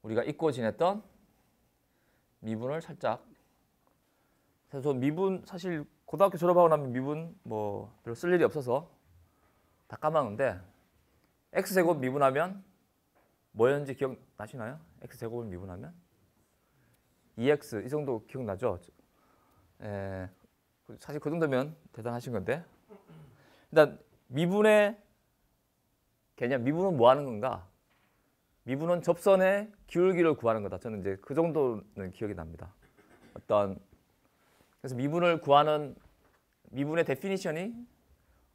우리가 잊고 지냈던 미분을 살짝. 그래서 미분 사실 고등학교 졸업하고 나면 미분 뭐 별로 쓸 일이 없어서 다 까먹는데 x제곱 미분하면 뭐였는지 기억나시나요? x제곱을 미분하면 2x 이 정도 기억나죠? 사실 그 정도면 대단하신 건데 일단 미분의 개념, 미분은 뭐 하는 건가? 미분은 접선의 기울기를 구하는 거다. 저는 이제 그 정도는 기억이 납니다. 그래서 미분을 구하는 미분의 데피니션이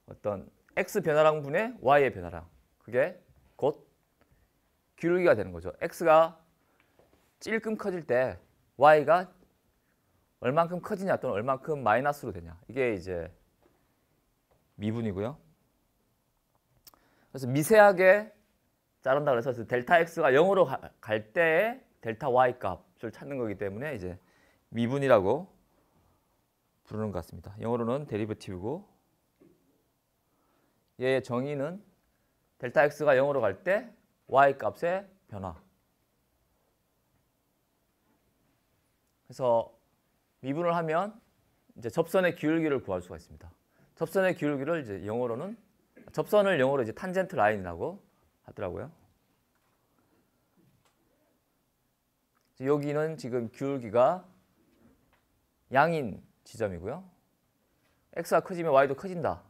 어떤 x 변화량 분의 y의 변화량. 그게 곧 기울기가 되는 거죠. x가 찔끔 커질 때 y가 얼만큼 커지냐 또는 얼만큼 마이너스로 되냐. 이게 이제 미분이고요. 그래서 미세하게 자른다 그래서 델타 x가 0으로 갈 때의 델타 y 값을 찾는 거기 때문에 이제 미분이라고 부르는 것 같습니다. 영어로는 데리베티브고 얘의 정의는 델타 x가 0으로 갈 때 y 값의 변화. 그래서 미분을 하면 이제 접선의 기울기를 구할 수가 있습니다. 접선의 기울기를 이제 영어로는 접선을 영어로 이제 탄젠트 라인이라고 하더라고요. 여기는 지금 기울기가 양인 지점이고요. x가 커지면 y도 커진다.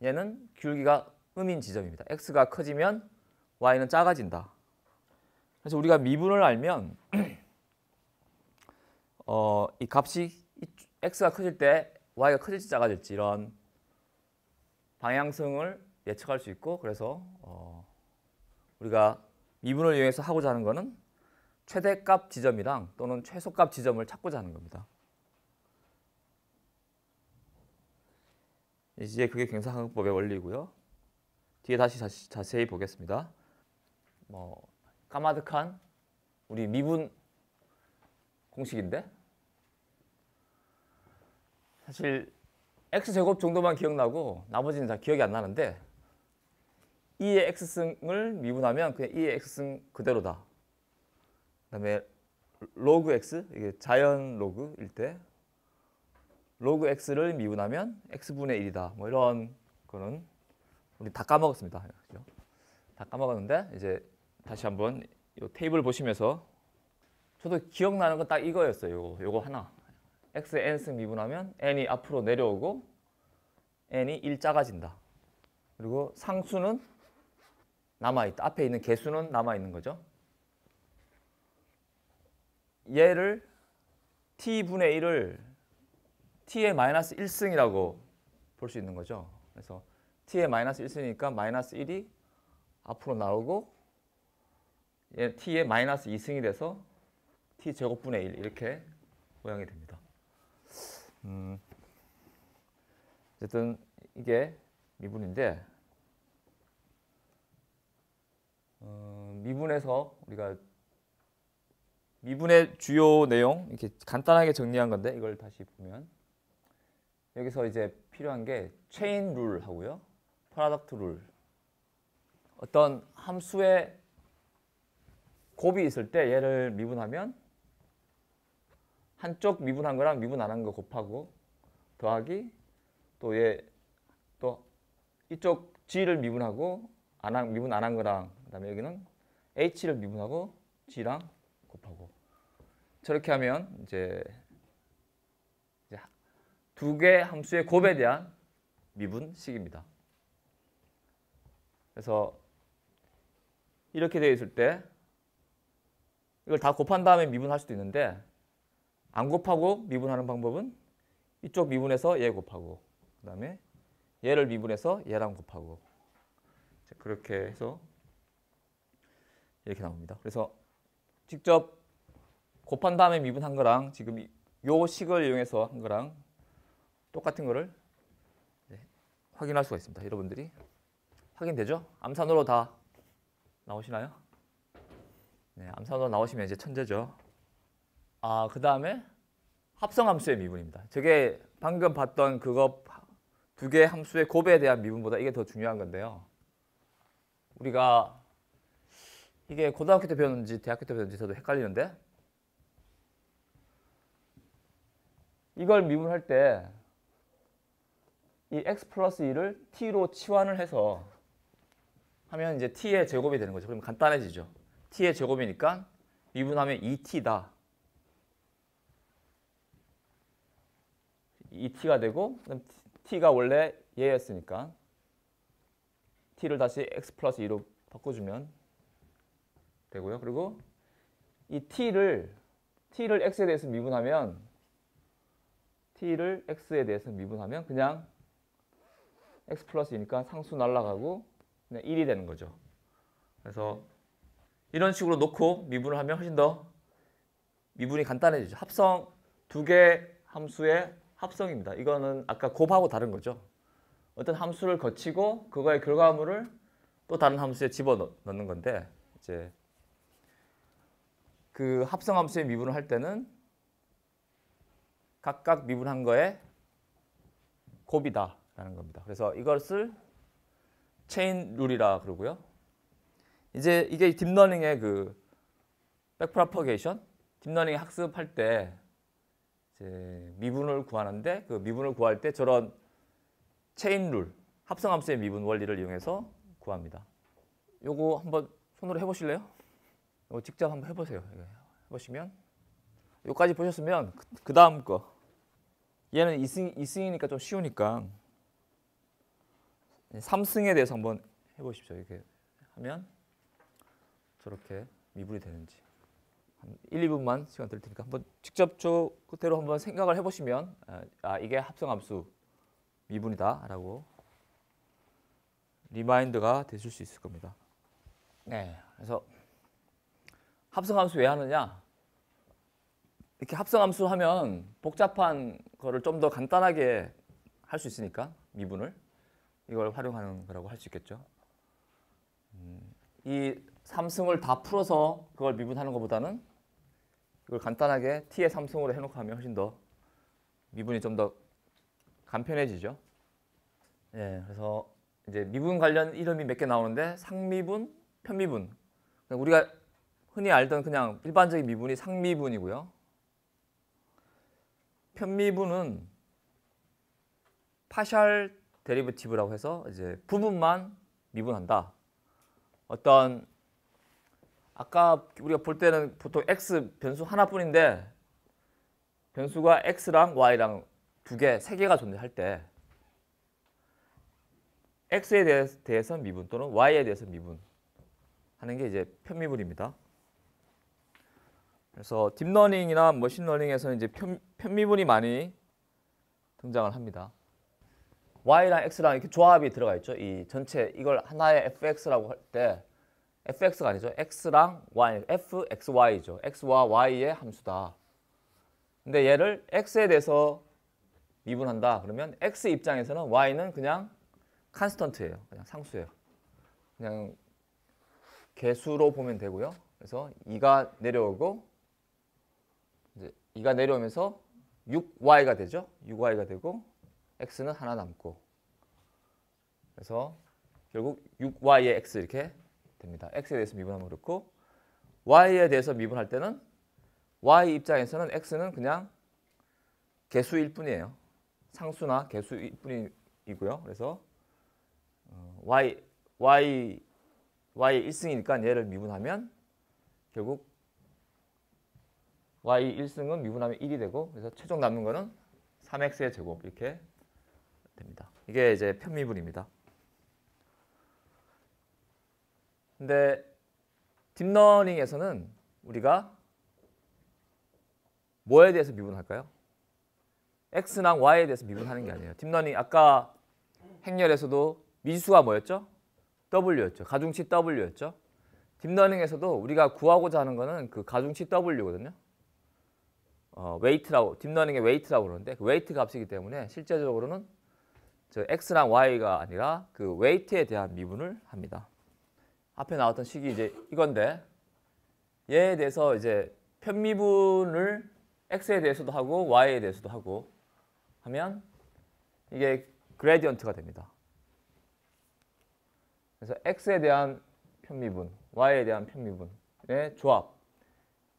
얘는 기울기가 음인 지점입니다. x가 커지면 y는 작아진다. 그래서 우리가 미분을 알면 이 값이 x가 커질 때 y가 커질지 작아질지 이런 방향성을 예측할 수 있고 그래서 우리가 미분을 이용해서 하고자 하는 것은 최대값 지점이랑 또는 최소값 지점을 찾고자 하는 겁니다. 이제 그게 경상항법의 원리고요. 뒤에 다시 자세히 보겠습니다. 까마득한 우리 미분 공식인데 사실 x제곱 정도만 기억나고 나머지는 다 기억이 안 나는데 2의 x승을 미분하면 그냥 2의 x승 그대로다. 그다음에 로그 x, 이게 자연 로그일 때 로그 x를 미분하면 x분의 1이다. 뭐 이런 거는 우리 다 까먹었습니다. 다 까먹었는데 이제 다시 한번 이 테이블 보시면서 저도 기억나는 건 딱 이거였어요. 요거 하나. x의 n승 미분하면 n이 앞으로 내려오고 n이 1 작아진다. 그리고 상수는 남아있다. 앞에 있는 개수는 남아있는 거죠. 얘를 t분의 1을 t의 마이너스 1승이라고 볼 수 있는 거죠. 그래서 t의 마이너스 1승이니까 마이너스 1이 앞으로 나오고 얘 t의 마이너스 2승이 돼서 t제곱분의 1 이렇게 모양이 됩니다. 어쨌든 이게 미분인데 미분에서 우리가 미분의 주요 내용 이렇게 간단하게 정리한 건데 이걸 다시 보면 여기서 이제 필요한 게 체인 룰 하고요. 프로덕트 룰. 어떤 함수의 곱이 있을 때 얘를 미분하면 한쪽 미분한 거랑 미분 안 한 거 곱하고 더하기 또 또 이쪽 g를 미분하고 미분 안 한 거랑 그다음에 여기는 h를 미분하고 g랑 곱하고 저렇게 하면 이제 두 개 함수의 곱에 대한 미분식입니다. 그래서 이렇게 되어 있을 때 이걸 다 곱한 다음에 미분할 수도 있는데 안 곱하고 미분하는 방법은 이쪽 미분해서 얘 곱하고 그 다음에 얘를 미분해서 얘랑 곱하고 그렇게 해서 이렇게 나옵니다. 그래서 직접 곱한 다음에 미분한 거랑 지금 요 식을 이용해서 한 거랑 똑같은 거를 확인할 수가 있습니다. 여러분들이 확인되죠? 암산으로 다 나오시나요? 네, 암산으로 나오시면 이제 천재죠. 그 다음에 합성함수의 미분입니다. 저게 방금 봤던 그거 두 개의 함수의 곱에 대한 미분보다 이게 더 중요한 건데요. 우리가 이게 고등학교 때 배웠는지 대학교 때 배웠는지 저도 헷갈리는데 이걸 미분할 때 이 x 플러스 2를 t로 치환을 해서 하면 이제 t의 제곱이 되는 거죠. 그럼 간단해지죠. t의 제곱이니까 미분하면 2t다. 2t가 되고 그럼 t가 원래 얘였으니까 t를 다시 x 플러스 2로 바꿔주면 되고요. 그리고 이 t를 x에 대해서 미분하면 그냥 x 플러스 2니까 상수 날라가고 그냥 1이 되는 거죠. 그래서 이런 식으로 놓고 미분을 하면 훨씬 더 미분이 간단해지죠. 합성 두 개 함수의 합성입니다. 이거는 아까 곱하고 다른 거죠. 어떤 함수를 거치고 그거의 결과물을 또 다른 함수에 집어넣는 건데 이제 그 합성 함수의 미분을 할 때는 각각 미분한 거에 곱이다라는 겁니다. 그래서 이것을 체인 룰이라 그러고요. 이제 이게 딥러닝의 그 백프로퍼게이션, 딥러닝 학습할 때 이제 미분을 구하는데 그 미분을 구할 때 저런 체인 룰, 합성 함수의 미분 원리를 이용해서 구합니다. 요거 한번 손으로 해보실래요? 요거 직접 한번 해보세요. 해보시면 요까지 보셨으면 그 다음 거 얘는 2승이니까 좀 쉬우니까 3승에 대해서 한번 해보십시오. 이렇게 하면 저렇게 미분이 되는지 한 1, 2분만 시간 드릴 테니까 한번 직접 저 그대로 한번 생각을 해보시면 이게 합성함수 미분이다 라고 리마인드가 되실 수 있을 겁니다. 네, 그래서 합성함수 왜 하느냐? 이렇게 합성함수 하면 복잡한 거를 좀 더 간단하게 할 수 있으니까 미분을 이걸 활용하는 거라고 할 수 있겠죠. 이 3승을 다 풀어서 그걸 미분하는 것보다는 이걸 간단하게 t의 3승으로 해놓고 하면 훨씬 더 미분이 좀 더 간편해지죠. 예, 그래서 이제 미분 관련 이름이 몇 개 나오는데 상미분, 편미분. 우리가 흔히 알던 그냥 일반적인 미분이 상미분이고요. 편미분은 파셜 데리버티브라고 해서 이제 부분만 미분한다. 어떤 아까 우리가 볼 때는 보통 x 변수 하나뿐인데 변수가 x랑 y랑 두 개, 세 개가 존재할 때 x에 대해서 미분 또는 y에 대해서 미분 하는 게 이제 편미분입니다. 그래서 딥러닝이나 머신러닝에서는 이제 편미분이 많이 등장을 합니다. y랑 x랑 이렇게 조합이 들어가 있죠. 이 전체 이걸 하나의 fx라고 할 때 fx가 아니죠. x랑 y, fxy죠. x와 y의 함수다. 근데 얘를 x에 대해서 미분한다. 그러면 x 입장에서는 y는 그냥 컨스턴트예요. 그냥 상수예요. 그냥 개수로 보면 되고요. 그래서 2가 내려오고 이제 2가 내려오면서 6y가 되죠. 6y가 되고 x는 하나 남고 그래서 결국 6y의 x 이렇게 됩니다. x에 대해서 미분하면 그렇고 y에 대해서 미분할 때는 y 입장에서는 x는 그냥 개수일 뿐이에요. 상수나 개수일 뿐이고요. 그래서 y의 1승이니까 얘를 미분하면 결국 y 1승은 미분하면 1이 되고 그래서 최종 남는 거는 3x의 제곱 이렇게 됩니다. 이게 이제 편미분입니다. 근데 딥러닝에서는 우리가 뭐에 대해서 미분할까요? x랑 y에 대해서 미분하는 게 아니에요. 딥러닝 아까 행렬에서도 미지수가 뭐였죠? w였죠. 가중치 w였죠. 딥러닝에서도 우리가 구하고자 하는 거는 그 가중치 w거든요. 웨이트라고 딥러닝의 웨이트라고 그러는데 그 웨이트 값이기 때문에 실제적으로는 저 x랑 y가 아니라 그 웨이트에 대한 미분을 합니다. 앞에 나왔던 식이 이제 이건데 얘에 대해서 이제 편미분을 x에 대해서도 하고 y에 대해서도 하고 하면 이게 그레디언트가 됩니다. 그래서 x에 대한 편미분 y에 대한 편미분의 조합.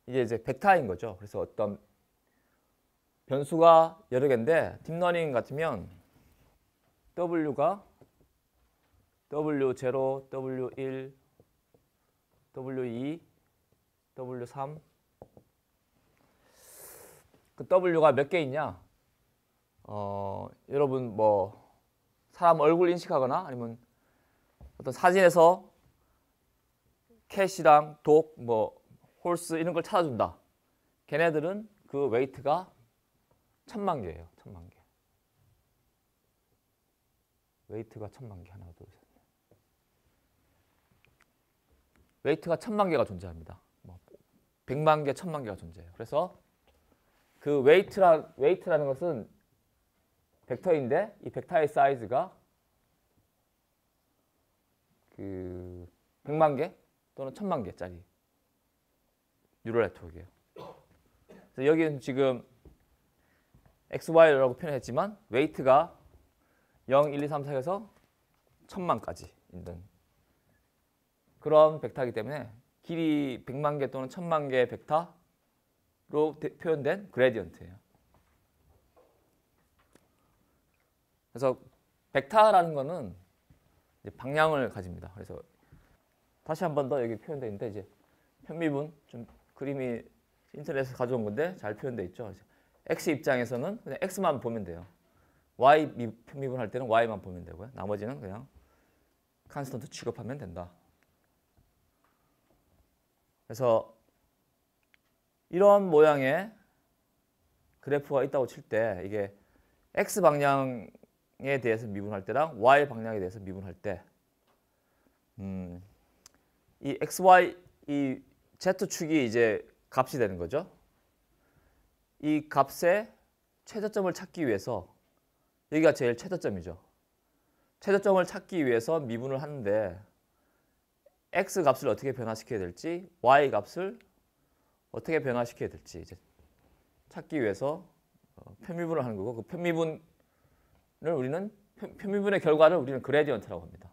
이게 이제 벡터인 거죠. 그래서 어떤 변수가 여러 개인데 딥러닝 같으면 w가 w0, w1, w2, w3 그 w가 몇 개 있냐? 여러분 뭐 사람 얼굴 인식하거나 아니면 어떤 사진에서 캣이랑 독, 뭐 홀스 이런 걸 찾아준다. 걔네들은 그 웨이트가 1000만 개예요. 1000만 개. 웨이트가 1000만 개. 하나, 둘, 셋. 웨이트가 1000만 개가 존재합니다. 뭐 100만 개, 1000만 개가 존재해요. 그래서 그 웨이트라는 것은 벡터인데 이 벡터의 사이즈가 그 100만 개 또는 1000만 개짜리 뉴럴 네트워크예요. 그래서 여기는 지금 XY라고 표현했지만 웨이트가 0, 1, 2, 3, 4에서 1000만까지 있는 그런 벡터이기 때문에 길이 100만 개 또는 1000만 개의 벡터로 표현된 그레디언트예요. 그래서 벡터라는 거는 이제 방향을 가집니다. 그래서 다시 한 번 더 여기 표현되어 있는데 이제 편미분 좀 그림이 인터넷에서 가져온 건데 잘 표현되어 있죠. X 입장에서는 그냥 X만 보면 돼요. Y 편미분 할 때는 Y만 보면 되고요. 나머지는 그냥 컨스턴트 취급하면 된다. 그래서 이런 모양의 그래프가 있다고 칠 때 이게 X 방향에 대해서 미분할 때랑 Y 방향에 대해서 미분할 때 이 XY, 이 Z축이 이제 값이 되는 거죠. 이 값의 최저점을 찾기 위해서 여기가 제일 최저점이죠. 최저점을 찾기 위해서 미분을 하는데 X 값을 어떻게 변화시켜야 될지 Y 값을 어떻게 변화시켜야 될지 이제 찾기 위해서 편미분을 하는 거고 그 편미분을 우리는 편미분의 결과를 우리는 그레디언트라고 합니다.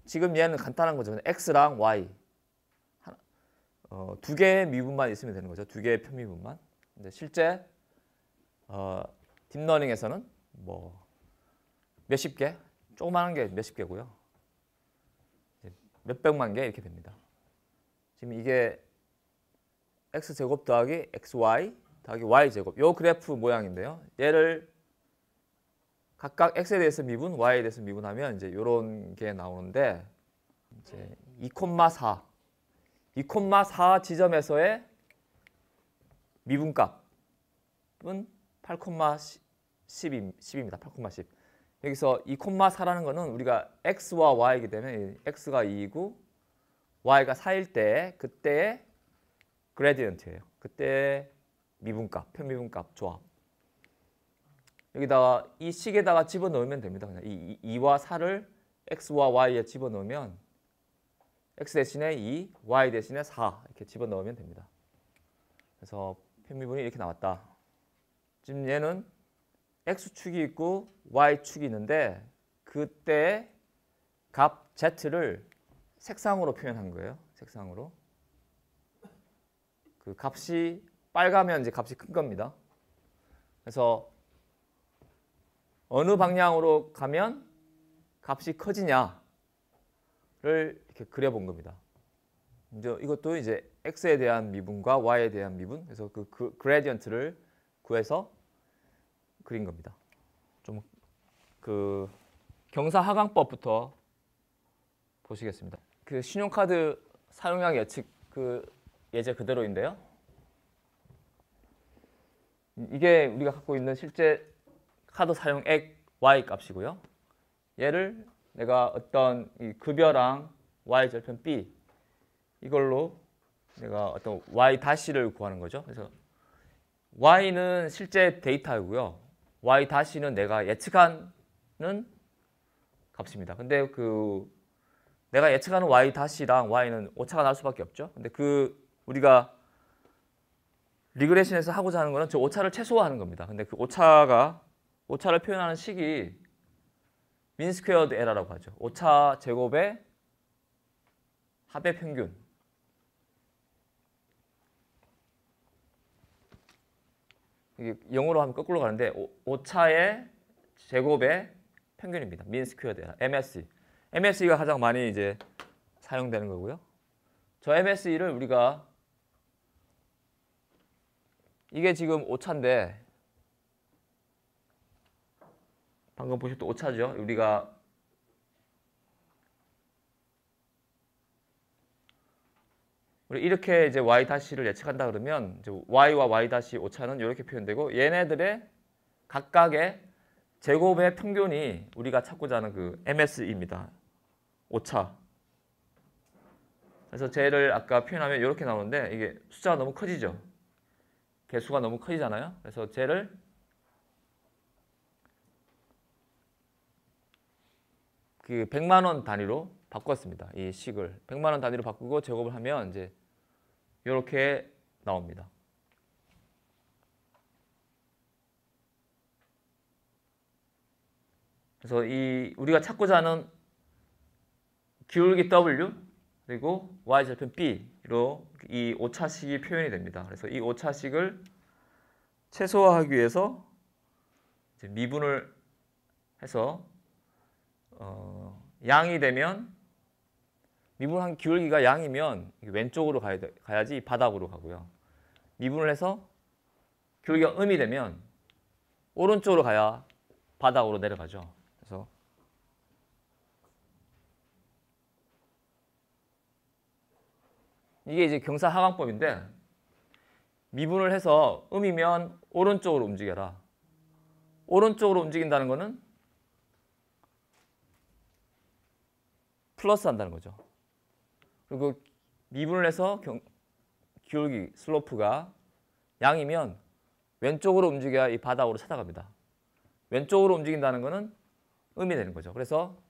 지금 얘는 간단한 거죠. X랑 Y 두 개의 미분만 있으면 되는 거죠. 두 개의 편미분만. 근데 실제 딥러닝에서는 뭐 몇십 개, 조그마한 게 몇십 개고요. 몇백만 개 이렇게 됩니다. 지금 이게 x제곱 더하기 xy 더하기 y제곱 요 그래프 모양인데요. 얘를 각각 x에 대해서 미분, y에 대해서 미분하면 이제 요런 게 나오는데 이제 2,4 지점에서의 미분값은 8,10입니다. 8,10. 여기서 2,4라는 거는 우리가 x와 y이기 때문에 x가 2이고 y가 4일 때 그때의 그레디언트예요. 그때의 미분값, 편미분값 조합. 여기다가 이 식에다가 집어넣으면 됩니다. 그냥 이 2와 4를 x와 y에 집어넣으면 x 대신에 2, y 대신에 4 이렇게 집어넣으면 됩니다. 그래서 편미분이 이렇게 나왔다. 지금 얘는 x축이 있고 y축이 있는데 그때 값 z를 색상으로 표현한 거예요. 색상으로. 그 값이 빨가면 이제 값이 큰 겁니다. 그래서 어느 방향으로 가면 값이 커지냐를 이렇게 그려본 겁니다. 이제 이것도 이제 x에 대한 미분과 y에 대한 미분, 그래서 그 그레디언트를 구해서 그린 겁니다. 좀 그 경사하강법부터 보시겠습니다. 그 신용카드 사용량 예측 그 예제 그대로인데요. 이게 우리가 갖고 있는 실제 카드 사용액 y 값이고요. 얘를 내가 어떤 이 급여랑 y 절편 b 이걸로 내가 어떤 y 다시를 구하는 거죠. 그래서 y는 실제 데이터이고요. y 다시는 내가 예측하는 값입니다. 근데 그 내가 예측하는 y 다시랑 y는 오차가 날 수밖에 없죠. 근데 그 우리가 리그레션에서 하고자 하는 거는 저 오차를 최소화하는 겁니다. 근데 그 오차를 표현하는 식이 민 스퀘어드 에러라고 하죠. 오차 제곱의 합의 평균. 이게 영어로 하면 거꾸로 가는데 오차의 제곱의 평균입니다. 민 스퀘어드 MSE. MSE가 가장 많이 이제 사용되는 거고요. 저 MSE를 우리가 이게 지금 오차인데 방금 보셨던 오차죠. 우리가 이렇게 이제 y 다시를 예측한다 그러면 이제 y와 y 다시 오차는 이렇게 표현되고 얘네들의 각각의 제곱의 평균이 우리가 찾고자 하는 그 MSE입니다. 오차. 그래서 쟤를 아까 표현하면 이렇게 나오는데 이게 숫자가 너무 커지죠. 개수가 너무 커지잖아요. 그래서 쟤를 그 100만 원 단위로 바꿨습니다. 이 식을 100만 원 단위로 바꾸고 제곱을 하면 이제 이렇게 나옵니다. 그래서 이 우리가 찾고자 하는 기울기 W 그리고 y절편 B로 이 오차식이 표현이 됩니다. 그래서 이 오차식을 최소화하기 위해서 이제 미분을 해서 양이 되면 미분한 기울기가 양이면 왼쪽으로 가야지 바닥으로 가고요. 미분을 해서 기울기가 음이 되면 오른쪽으로 가야 바닥으로 내려가죠. 그래서 이게 이제 경사하강법인데 미분을 해서 음이면 오른쪽으로 움직여라. 오른쪽으로 움직인다는 거는 플러스 한다는 거죠. 그리고 미분을 해서 기울기, 슬로프가 양이면 왼쪽으로 움직여야 이 바닥으로 찾아갑니다. 왼쪽으로 움직인다는 거는 음이 되는 거죠. 그래서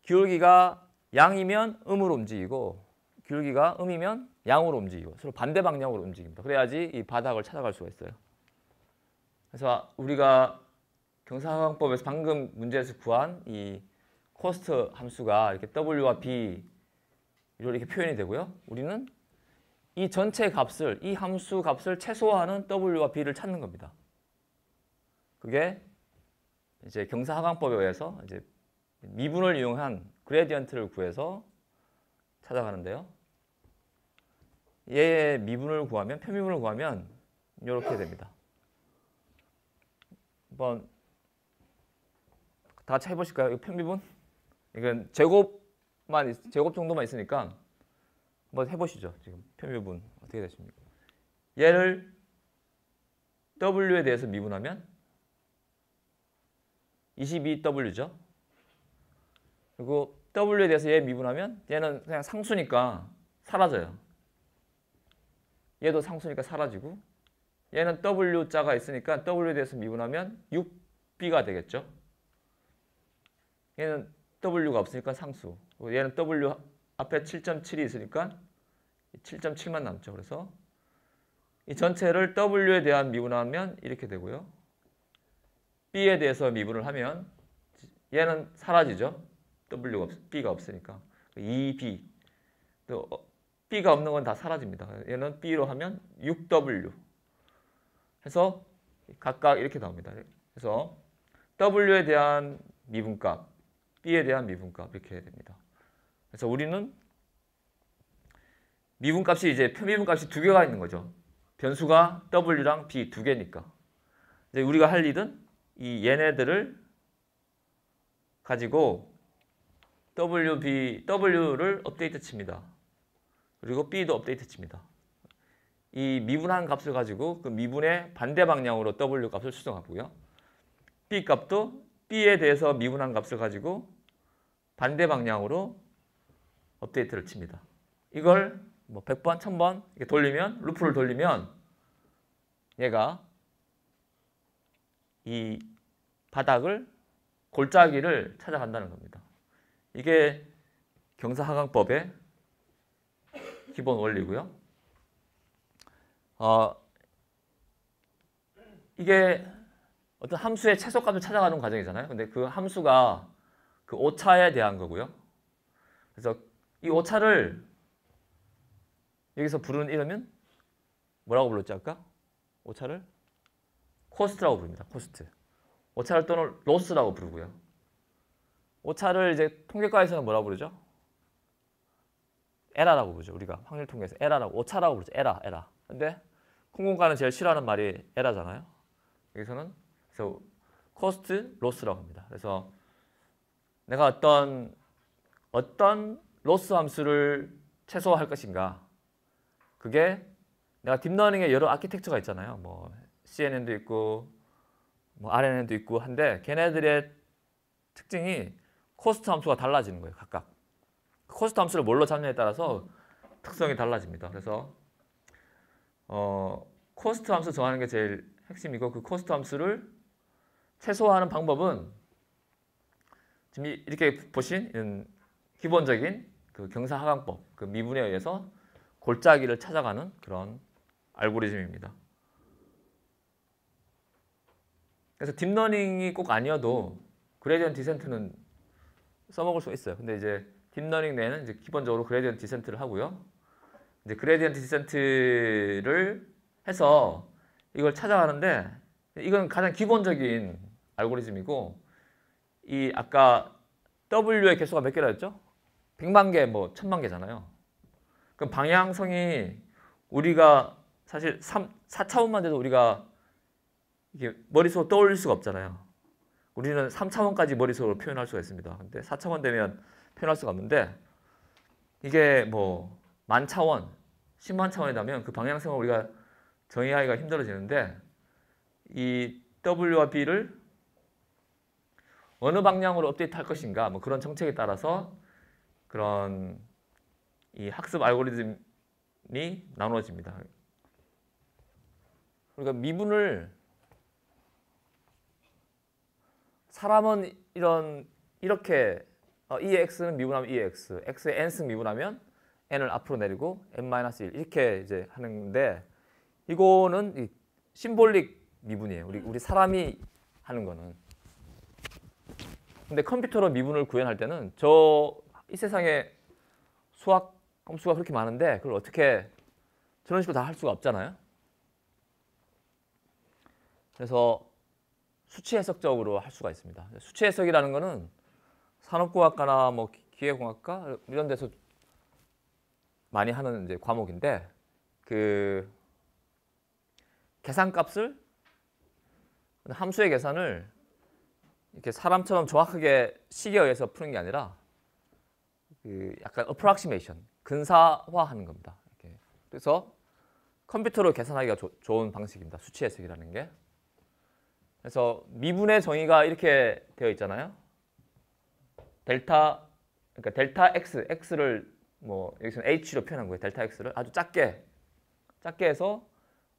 기울기가 양이면 음으로 움직이고 기울기가 음이면 양으로 움직이고 서로 반대 방향으로 움직입니다. 그래야지 이 바닥을 찾아갈 수가 있어요. 그래서 우리가 경사하강법에서 방금 문제에서 구한 이 코스트 함수가 이렇게 W와 B 이렇게 표현이 되고요. 우리는 이 전체 값을, 이 함수 값을 최소화하는 W와 B를 찾는 겁니다. 그게 이제 경사하강법에 의해서 이제 미분을 이용한 그레디언트를 구해서 찾아가는데요. 얘의 미분을 구하면, 편미분을 구하면 이렇게 됩니다. 한번 다 같이 해보실까요? 이 편미분? 이건 제곱 정도만 있으니까 한번 해보시죠. 지금 편미분 어떻게 되십니까? 얘를 W에 대해서 미분하면 22W죠. 그리고 W에 대해서 얘 미분하면 얘는 그냥 상수니까 사라져요. 얘도 상수니까 사라지고 얘는 W자가 있으니까 W에 대해서 미분하면 6B가 되겠죠. 얘는 W가 없으니까 상수. 얘는 W 앞에 7.7이 있으니까 7.7만 남죠. 그래서 이 전체를 W에 대한 미분하면 이렇게 되고요. B에 대해서 미분을 하면 얘는 사라지죠. B가 없으니까. 2B. 또 B가 없는 건 다 사라집니다. 얘는 B로 하면 6W. 해서 각각 이렇게 나옵니다. 그래서 W에 대한 미분값, B에 대한 미분값 이렇게 됩니다. 그래서 우리는 미분값이 이제 편미분값이 두 개가 있는 거죠. 변수가 W랑 B 두 개니까. 이제 우리가 할 일은 이 얘네들을 가지고 W를 업데이트 칩니다. 그리고 B도 업데이트 칩니다. 이 미분한 값을 가지고 그 미분의 반대 방향으로 W 값을 수정하고요. B 값도 B에 대해서 미분한 값을 가지고 반대 방향으로 업데이트를 칩니다. 이걸 뭐 100번, 1000번 이렇게 돌리면, 루프를 돌리면 얘가 이 바닥을, 골짜기를 찾아간다는 겁니다. 이게 경사하강법의 기본 원리고요. 이게 어떤 함수의 최소값을 찾아가는 과정이잖아요. 근데 그 함수가 그 오차에 대한 거고요. 그래서 이 오차를 여기서 부르는 이름은 뭐라고 불렀지 아까? 오차를 코스트라고 부릅니다. 코스트. 오차를 또는 로스라고 부르고요. 오차를 이제 통계과에서는 뭐라고 부르죠? 에라라고 부르죠. 우리가 확률 통계에서 에라라고, 오차라고 부르죠. 에라. 근데 콩공과는 제일 싫어하는 말이 에라잖아요. 여기서는 그래서 코스트 로스라고 합니다. 그래서 내가 어떤 로스 함수를 최소화할 것인가. 그게 내가 딥러닝에 여러 아키텍처가 있잖아요. 뭐 CNN도 있고 뭐 RNN도 있고 한데 걔네들의 특징이 코스트 함수가 달라지는 거예요. 각각. 코스트 함수를 뭘로 잡느냐에 따라서 특성이 달라집니다. 그래서 코스트 함수 정하는 게 제일 핵심이고 그 코스트 함수를 최소화하는 방법은 지금 이렇게 보신 기본적인 그 경사하강법, 그 미분에 의해서 골짜기를 찾아가는 그런 알고리즘입니다. 그래서 딥러닝이 꼭 아니어도 그레디언트 디센트는 써먹을 수 있어요. 근데 이제 딥러닝 내에는 이제 기본적으로 그레디언트 디센트를 하고요. 이제 그레디언트 디센트를 해서 이걸 찾아가는데 이건 가장 기본적인 알고리즘이고 이 아까 W의 개수가 몇 개라 했죠? 100만 개, 뭐 1000만 개잖아요. 그럼 방향성이 우리가 사실 4차원만 돼도 우리가 이게 머릿속으로 떠올릴 수가 없잖아요. 우리는 3차원까지 머릿속으로 표현할 수가 있습니다. 근데 4차원 되면 표현할 수가 없는데 이게 뭐 만차원, 10만 차원이라면 그 방향성을 우리가 정의하기가 힘들어지는데 이 W와 B를 어느 방향으로 업데이트할 것인가 뭐 그런 정책에 따라서 그런 이 학습 알고리즘이 나누어집니다. 그러니까 미분을 사람은 이렇게 E의 x는 미분하면 E의 x, x의 n승 미분하면 n을 앞으로 내리고 n-1 이렇게 이제 하는데 이거는 심볼릭 미분이에요. 우리 사람이 하는 거는. 근데 컴퓨터로 미분을 구현할 때는 이 세상에 수학 함수가 그렇게 많은데 그걸 어떻게 저런 식으로 다 할 수가 없잖아요. 그래서 수치 해석적으로 할 수가 있습니다. 수치 해석이라는 거는 산업공학과나 뭐 기계공학과 이런 데서 많이 하는 이제 과목인데 그 계산값을 함수의 계산을 이렇게 사람처럼 정확하게 식에 의해서 푸는 게 아니라 그 약간 approximation, 근사화하는 겁니다. 이렇게. 그래서 컴퓨터로 계산하기가 좋은 방식입니다. 수치 해석이라는 게. 그래서 미분의 정의가 이렇게 되어 있잖아요. 그러니까 델타 x를 뭐 여기서는 h로 표현한 거예요. 델타 x를 아주 작게 해서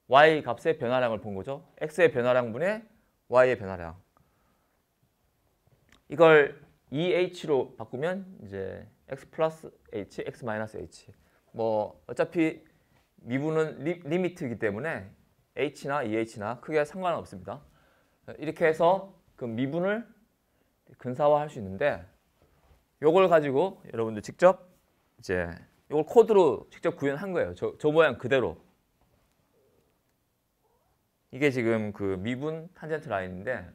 y 값의 변화량을 본 거죠. x의 변화량분의 y의 변화량. 이걸 2h로 바꾸면 이제 x 플러스 h, x 마이너스 h. 뭐 어차피 미분은 리미트이기 때문에 h나 2h나 크게 상관은 없습니다. 이렇게 해서 그 미분을 근사화할 수 있는데 요걸 가지고 여러분들 직접 이제 요걸 코드로 직접 구현한 거예요. 저 모양 그대로. 이게 지금 그 미분 탄젠트 라인인데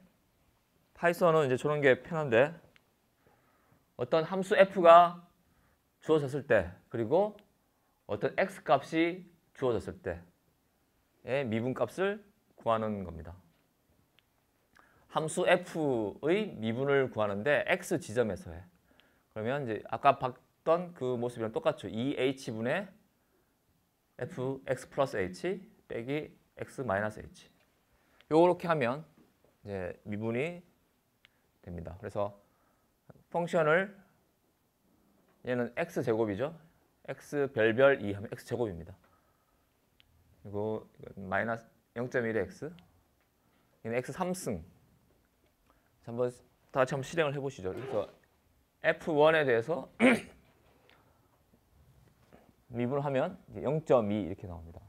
파이썬은 이제 저런 게 편한데 어떤 함수 f가 주어졌을 때 그리고 어떤 x 값이 주어졌을 때의 미분 값을 구하는 겁니다. 함수 f의 미분을 구하는데 x 지점에서 해. 그러면 이제 아까 봤던 그 모습이랑 똑같죠. 2h분의 f x 플러스 h 빼기 x 마이너스 h. 요렇게 하면 이제 미분이 됩니다. 그래서 펑션을 얘는 x 제곱이죠. x 별별 2 하면 x 제곱입니다. 그리고 마이너스 0.1의 x. 얘는 x 3승. 한번 다 같이 한번 실행을 해보시죠. 그래서 f1에 대해서 미분하면 0.2 이렇게 나옵니다.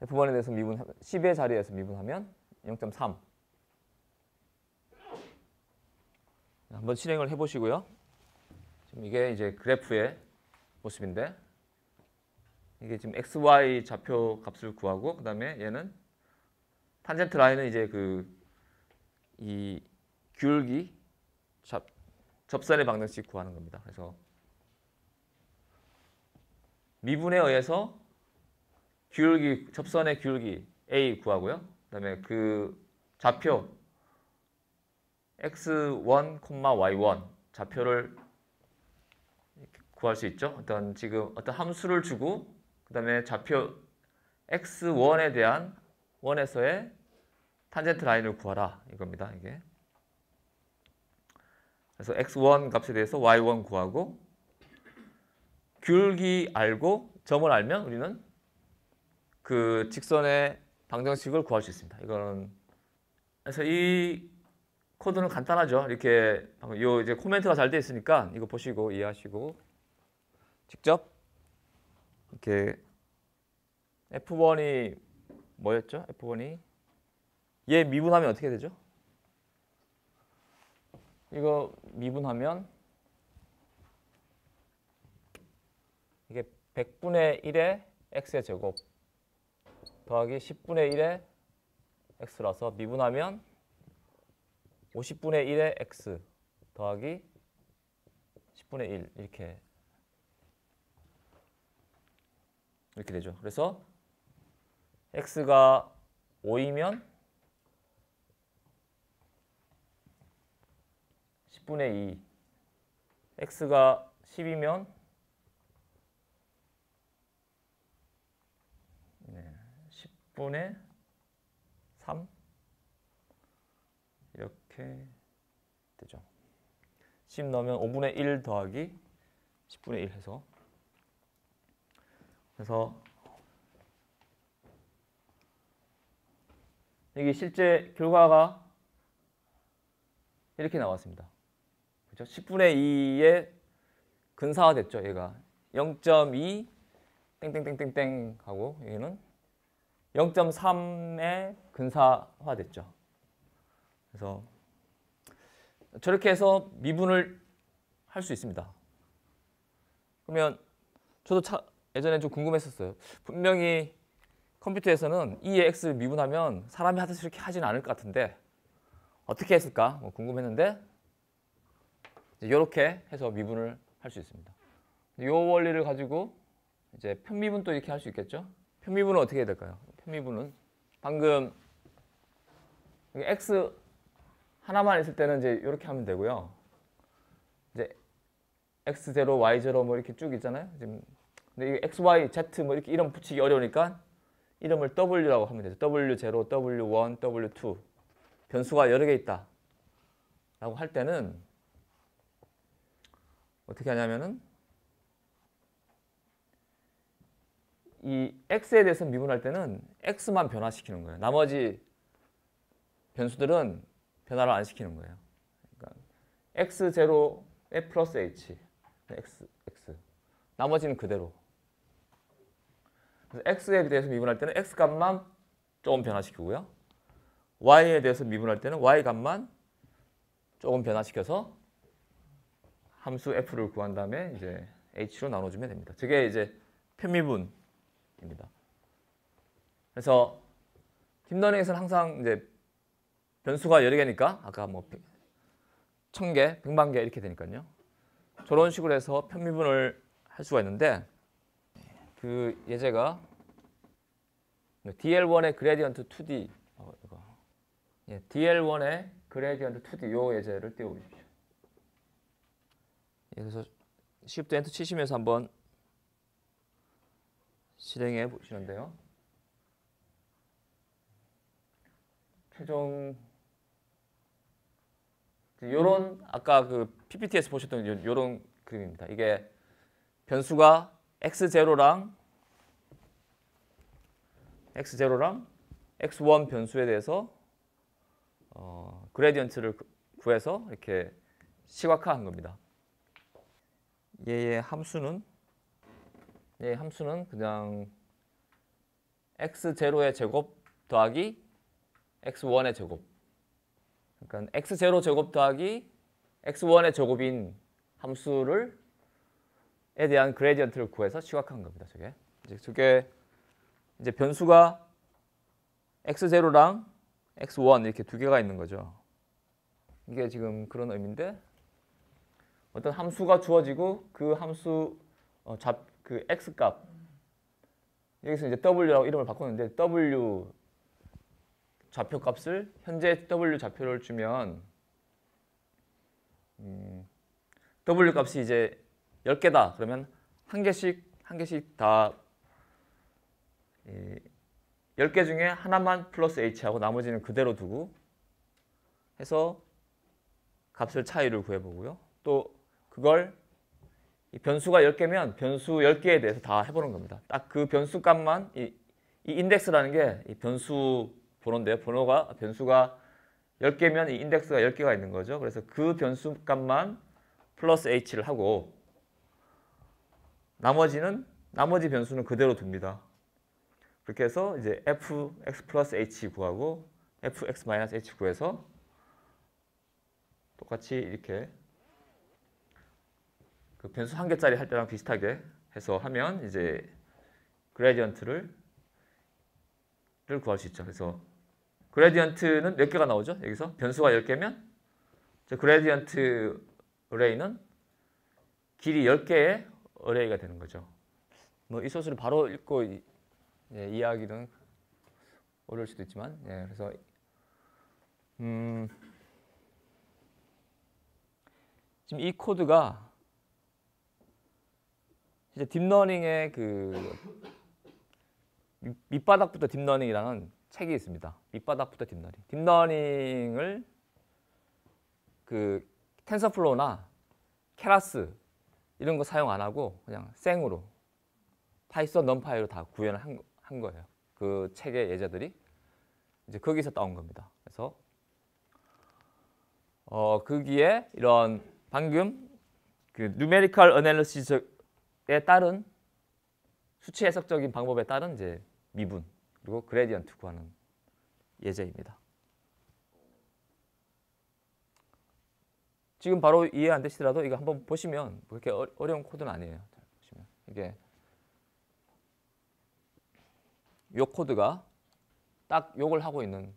f1에 대해서 10의 자리에서 미분하면 0.3. 한번 실행을 해보시고요. 이게 이제 그래프의 모습인데 이게 지금 xy 좌표 값을 구하고 그다음에 얘는 탄젠트 라인은 이제 이 기울기 접선의 방정식 구하는 겁니다. 그래서 미분에 의해서 접선의 기울기 a 구하고요. 그다음에 그 좌표 x1, y1 좌표를 구할 수 있죠. 지금 어떤 함수를 주고 그다음에 좌표 x1에 대한 1에서의 탄젠트 라인을 구하라 이겁니다. 이게. 그래서 x1 값에 대해서 y1 구하고 기울기 알고 점을 알면 우리는 그 직선의 방정식을 구할 수 있습니다. 이거는 그래서 이 코드는 간단하죠. 이렇게 요 이제 코멘트가 잘 돼 있으니까 이거 보시고 이해하시고 직접 이렇게 F1이 뭐였죠? F1이 얘 미분하면 어떻게 되죠? 이거 미분하면 이게 100분의 1의 x의 제곱 더하기 10분의 1의 x라서 미분하면 50분의 1의 x 더하기 10분의 1 이렇게 되죠. 그래서 x가 5이면 10분의 2 x가 10이면 10분의 3 이렇게 되죠. 10 넣으면 5분의 1 더하기 10분의 1 해서 그래서 이게 실제 결과가 이렇게 나왔습니다. 그렇죠? 10분의 2의 근사화 됐죠. 얘가 0.2 땡땡땡땡땡 하고 얘는 0.3의 근사화 됐죠. 그래서 저렇게 해서 미분을 할 수 있습니다. 그러면 저도 예전에 좀 궁금했었어요. 분명히 컴퓨터에서는 2의 x 미분하면 사람이 하듯이 이렇게 하지는 않을 것 같은데 어떻게 했을까 궁금했는데 이렇게 해서 미분을 할 수 있습니다. 이 원리를 가지고 이제 편미분도 이렇게 할 수 있겠죠. 편미분은 어떻게 해야 될까요? 편미분은 방금 x 하나만 있을 때는 이제 이렇게 하면 되고요. 이제 x0, y0 뭐 이렇게 쭉 있잖아요. 지금 근데 이 x, y, z 뭐 이렇게 이름 붙이기 어려우니까 이름을 w라고 하면 되죠. w0, w1, w2 변수가 여러 개 있다 라고 할 때는 어떻게 하냐면은 이 x에 대해서 미분할 때는 x만 변화시키는 거예요. 나머지 변수들은 변화를 안 시키는 거예요. 그러니까 x0에 플러스 h, x. 나머지는 그대로. 그래서 x에 대해서 미분할 때는 x 값만 조금 변화시키고요. y에 대해서 미분할 때는 y 값만 조금 변화시켜서 함수 f를 구한 다음에 이제 h로 나눠주면 됩니다. 저게 이제 편미분입니다. 그래서 딥러닝에서는 항상 이제 변수가 여러 개니까 아까 뭐 1000개, 100만 개 이렇게 되니까요. 저런 식으로 해서 편미분을 할 수가 있는데 그 예제가 DL1의 그레디언트 2D DL1의 그레디언트 2D 요 예제를 띄워보십시오. 그래서 Shift Enter 치시면서 한번 실행해 보시는데요. 최종 요런 아까 그 PPT에서 보셨던 요런 그림입니다. 이게 변수가 x0랑 x1 변수에 대해서 그레디언트를 구해서 이렇게 시각화한 겁니다. 얘의 함수는 그냥 x0의 제곱 더하기 x1의 제곱. 그러니까 x0 제곱 더하기 x1의 제곱인 함수를 대한 그레디언트를 구해서 시각한 겁니다. 저게 이제 변수가 x0랑 x1 이렇게 두 개가 있는 거죠. 이게 지금 그런 의미인데 어떤 함수가 주어지고 그 함수 그 x 값 여기서 이제 w라고 이름을 바꿨는데 w 좌표 값을 현재 w 좌표를 주면 w 값이 이제 10개다. 그러면 한 개씩 다 10개 중에 하나만 플러스 h하고 나머지는 그대로 두고 해서 값을 차이를 구해보고요. 또 그걸 이 변수가 10개면 변수 10개에 대해서 다 해보는 겁니다. 딱 그 변수 값만 이 인덱스라는 게 이 변수 번호인데요. 변수가 10개면 이 인덱스가 10개가 있는 거죠. 그래서 그 변수 값만 플러스 h를 하고 나머지 변수는 그대로 둡니다. 그렇게 해서 이제 fx 플러스 h 구하고 fx 마이너스 h 구해서 똑같이 이렇게 그 변수 한 개짜리 할 때랑 비슷하게 해서 하면 이제 그레디언트를 구할 수 있죠. 그래서 그레디언트는 몇 개가 나오죠? 여기서 변수가 10개면 그레디언트 어레이는 길이 10개의 어레이가 되는 거죠. 뭐 이 소스를 바로 읽고 이해하기는 어려울 수도 있지만 그래서 지금 이 코드가 이제 딥러닝의 그 밑바닥부터 딥러닝이라는 책이 있습니다. 밑바닥부터 딥러닝. 딥러닝을 그 텐서플로우나 케라스 이런 거 사용 안 하고 그냥 생으로 파이썬 넘파이로 다 구현을 한 거예요. 그 책의 예제들이 이제 거기서 따온 겁니다. 그래서 거기에 이런 방금 그 누메리컬 어널리시스에 따른 수치 해석적인 방법에 따른 이제 미분 그리고 그레디언트 구하는 예제입니다. 지금 바로 이해 안 되시더라도 이거 한번 보시면 그렇게 어려운 코드는 아니에요. 잘 보시면 이게 요 코드가 딱 요걸 하고 있는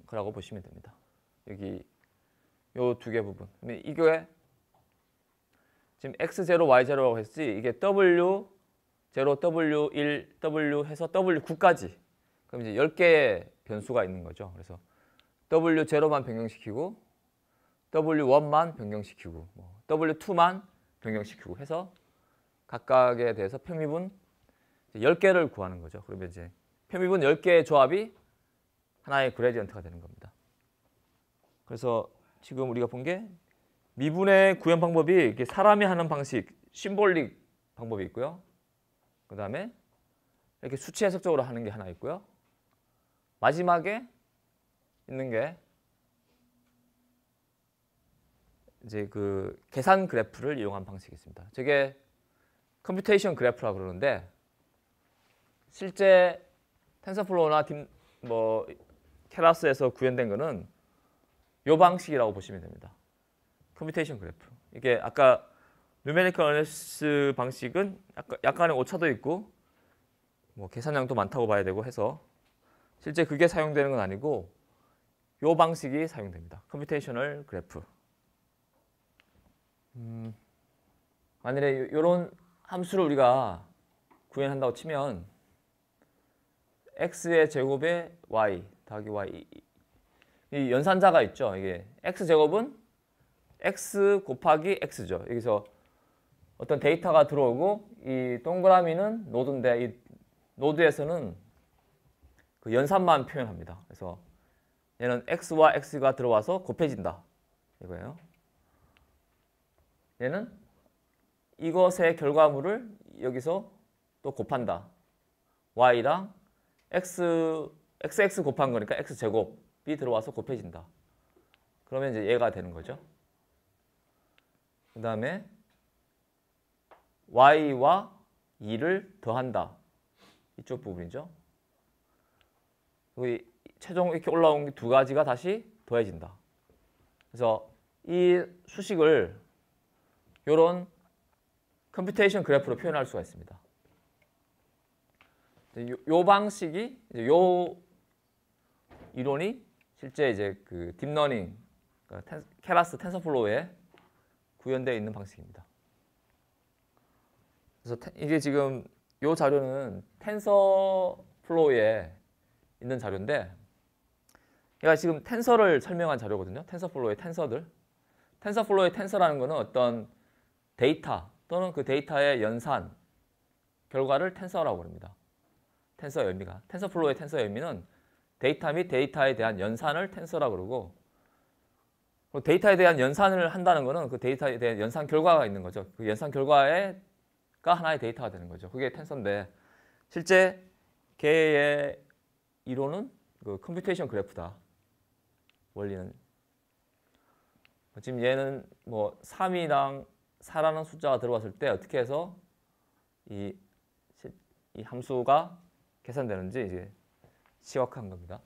거라고 보시면 됩니다. 여기 요 두 개 부분. 이게 지금 x0, y0라고 했지 이게 w0, w1, w 해서 w9까지. 그럼 이제 10개의 변수가 있는 거죠. 그래서 w0만 변경시키고 w1만 변경시키고 w2만 변경시키고 해서 각각에 대해서 표미분 10개를 구하는 거죠. 그러면 이제 표미분 10개의 조합이 하나의 그레디언트가 되는 겁니다. 그래서 지금 우리가 본 게 미분의 구현 방법이 이렇게 사람이 하는 방식, 심볼릭 방법이 있고요. 그 다음에 이렇게 수치 해석적으로 하는 게 하나 있고요. 마지막에 있는 게 이제 그 계산 그래프를 이용한 방식이 있습니다. 저게 컴퓨테이션 그래프라고 그러는데 실제 텐서플로우나 케라스에서 구현된 거는 이 방식이라고 보시면 됩니다. 컴퓨테이션 그래프. 이게 아까 누메리컬 어널리시스 방식은 약간의 오차도 있고 계산량도 많다고 봐야 되고 해서 실제 그게 사용되는 건 아니고 이 방식이 사용됩니다. 컴퓨테이셔널 그래프. 만일에 이런 함수를 우리가 구현한다고 치면 x의 제곱에 y 더하기 y 이 연산자가 있죠. 이게 x 제곱은 x 곱하기 x죠. 여기서 어떤 데이터가 들어오고 이 동그라미는 노드인데 이 노드에서는 그 연산만 표현합니다. 그래서 얘는 x와 x가 들어와서 곱해진다 이거예요. 얘는 이것의 결과물을 여기서 또 곱한다. y랑 xx 곱한 거니까 x제곱이 들어와서 곱해진다. 그러면 이제 얘가 되는 거죠. 그 다음에 y와 2를 더한다. 이쪽 부분이죠. 여기 최종 이렇게 올라온 두 가지가 다시 더해진다. 그래서 이 수식을 요런 컴퓨테이션 그래프로 표현할 수가 있습니다. 요 방식이 요 이론이 실제 이제 그 딥러닝 케라스 텐서플로우에 구현되어 있는 방식입니다. 그래서 이게 지금 요 자료는 텐서플로우에 있는 자료인데 얘가 지금 텐서를 설명한 자료거든요. 텐서플로우의 텐서들. 텐서플로우의 텐서라는 거는 어떤 데이터 또는 그 데이터의 연산 결과를 텐서라고 합니다. 텐서 의미가. 텐서플로우의 텐서의 의미는 데이터 및 데이터에 대한 연산을 텐서라고 그러고 데이터에 대한 연산을 한다는 거는 그 데이터에 대한 연산 결과가 있는 거죠. 그 연산 결과가 하나의 데이터가 되는 거죠. 그게 텐서인데 실제 걔의 이론은 그 컴퓨테이션 그래프다. 원리는 지금 얘는 뭐 3이랑 4라는 숫자가 들어갔을 때 어떻게 해서 이 함수가 계산되는지 이제 시각화한 겁니다.